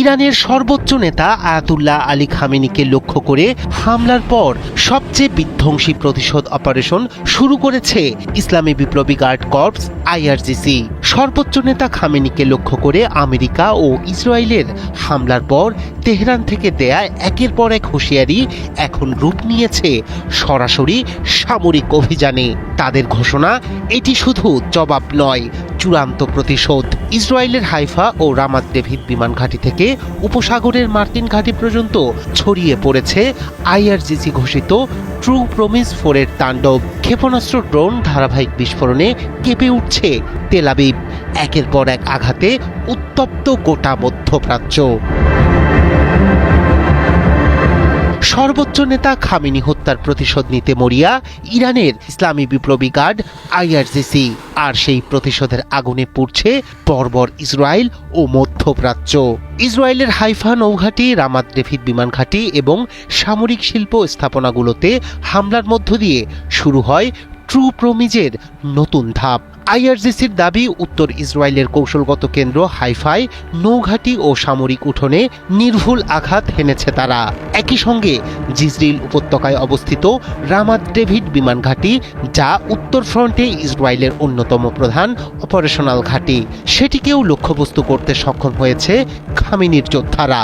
ইরানের সর্বোচ্চ নেতা আয়াতুল্লাহ আলী খামেনিকে লক্ষ্য করে হামলার পর সবচেয়ে বিধ্বংসী প্রতিশোধ অপারেশন শুরু করেছে ইসলামী বিপ্লবী গার্ড কর্পস আইআরজিসি। সর্বোচ্চ নেতা খামেনিকে লক্ষ্য করে আমেরিকা ও ইসরায়েলের হামলার পর তেহরান থেকে দেয়া একের পর এক হুঁশিয়ারি এখন রূপ নিয়েছে সরাসরি সামরিক অভিযানে। তাদের ঘোষণা, এটি শুধু জবাব নয়, চূড়ান্ত প্রতিশোধ। ইসরায়েলের হাইফা ও রামাত ডেভিড বিমান ঘাঁটি থেকে উপসাগরের মার্কিন ঘাঁটি পর্যন্ত ছড়িয়ে পড়েছে আইআরজিসি ঘোষিত ট্রু প্রমিস 4-এর তাণ্ডব। ক্ষেপণাস্ত্র, ড্রোন, ধারাবাহিক বিস্ফোরণে কেঁপে উঠছে তেল আবিব। একের পর এক আঘাতে উত্তপ্ত গোটা মধ্যপ্রাচ্য। সর্বোচ্চ নেতা খামেনি হত্যার প্রতিশোধ নিতে মরিয়া ইরানের ইসলামী বিপ্লবী গার্ড আইআরজিসি, আর সেই প্রতিশোধের আগুনে পুড়ছে বর্বর ইসরায়েল ও মধ্যপ্রাচ্য। ইসরায়েলের হাইফা নৌঘাঁটি, রামাত ডেভিড বিমান ঘাঁটি এবং সামরিক শিল্প স্থাপনাগুলোতে হামলার মধ্য দিয়ে শুরু হয় ট্রু প্রমিজের নতুন ধাপ। আইআরজিসির দাবি, উত্তর ইসরায়েলের কৌশলগত কেন্দ্র হাইফায় নৌঘাঁটি ও সামরিক উঠোনে নির্ভুল আঘাত হেনেছে তারা। একই সঙ্গে জিজরিল উপত্যকায় অবস্থিত রামাত ডেভিড বিমান ঘাঁটি, যা উত্তর ফ্রন্টে ইসরায়েলের অন্যতম প্রধান অপারেশনাল ঘাঁটি, সেটিকেও লক্ষ্যবস্তু করতে সক্ষম হয়েছে খামেনির যোদ্ধারা।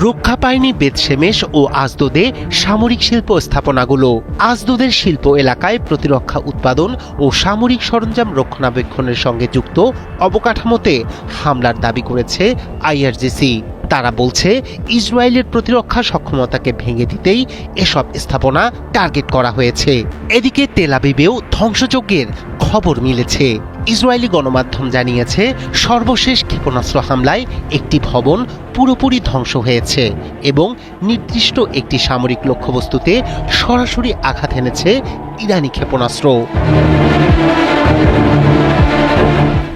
রক্ষা পায়নি বেতশেমেশ ও আজদোদে সামরিক শিল্প স্থাপনাগুলো। আজদোদের শিল্প এলাকায় প্রতিরক্ষা উৎপাদন ও সামরিক সরঞ্জাম রক্ষণাবেক্ষণের সঙ্গে যুক্ত অবকাঠামোতে হামলার দাবি করেছে আইআরজিসি। তারা বলছে, ইসরায়েলের প্রতিরক্ষা সক্ষমতাকে ভেঙে দিতেই এসব স্থাপনা টার্গেট করা হয়েছে। এদিকে তেল আবিবেও ধ্বংসযজ্ঞের খবর মিলেছে। ইসরায়েলি গণমাধ্যম জানিয়েছে, সর্বশেষ ক্ষেপণাস্ত্র হামলায় একটি ভবন পুরোপুরি ধ্বংস হয়েছে এবং নির্দিষ্ট একটি সামরিক লক্ষ্যবস্তুতে সরাসরি আঘাত এনেছে ইরানি ক্ষেপণাস্ত্র।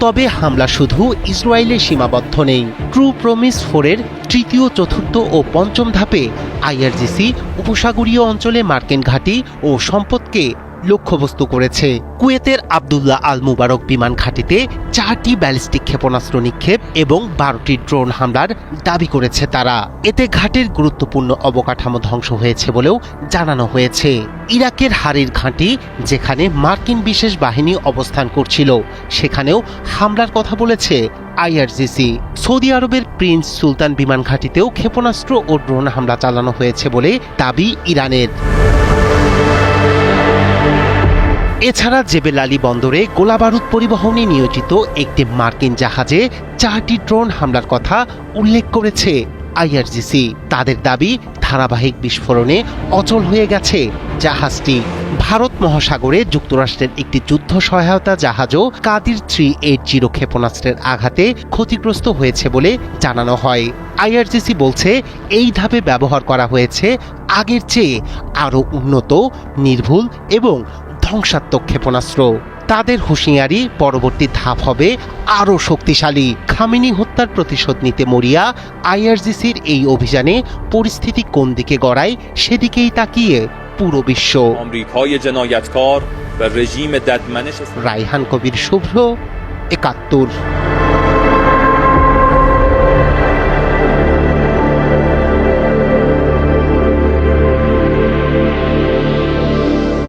তবে হামলা শুধু ইসরায়েলে সীমাবদ্ধ নেই। ট্রু প্রমিস 4-এর তৃতীয়, চতুর্থ ও পঞ্চম ধাপে আইআরজিসি উপসাগরীয় অঞ্চলে মার্কিন ঘাঁটি ও সম্পদকে লক্ষ্যবস্তু করেছে। কুয়েতের আবদুল্লাহ আল মুবারক বিমান ঘাঁটিতে 4টি ব্যালিস্টিক ক্ষেপণাস্ত্র নিক্ষেপ এবং 12টি ড্রোন হামলার দাবি করেছে তারা। এতে ঘাটের গুরুত্বপূর্ণ অবকাঠামো ধ্বংস হয়েছে বলেও জানানো হয়েছে। ইরাকের হারির ঘাঁটি, যেখানে মার্কিন বিশেষ বাহিনী অবস্থান করছিল, সেখানেও হামলার কথা বলেছে আইআরজিসি। সৌদি আরবের প্রিন্স সুলতান বিমান ঘাঁটিতেও ক্ষেপণাস্ত্র ও ড্রোন হামলা চালানো হয়েছে বলে দাবি ইরানের। এছাড়া জেবেল আলী বন্দরে গোলাবারুদ পরিবহনে নিয়োজিত একটি মার্কিন জাহাজে 4টি ড্রোন হামলার কথা উল্লেখ করেছে আইআরজিসি। তাদের দাবি, ধারাবাহিক বিস্ফোরণে অচল হয়ে গেছে জাহাজটি। ভারত মহাসাগরে যুক্তরাষ্ট্রের একটি যুদ্ধ সহায়তা জাহাজও কাদির 380 ক্ষেপণাস্ত্রের আঘাতে ক্ষতিগ্রস্ত হয়েছে বলে জানানো হয়। আইআরজিসি বলছে, এই ধাপে ব্যবহার করা হয়েছে আগের চেয়ে আরও উন্নত, নির্ভুল এবং ধ্বংসাত্মক ক্ষেপণাস্ত্র। তাদের হুঁশিয়ারি, পরবর্তী ধাপ হবে আরও শক্তিশালী। খামেনি হত্যার প্রতিশোধ নিতে মরিয়া আইআরজিসির এই অভিযানে পরিস্থিতি কোন দিকে গড়ায়, সেদিকেই তাকিয়ে পুরো বিশ্ব। রায়হান কবির, শুভ্র, ৭১।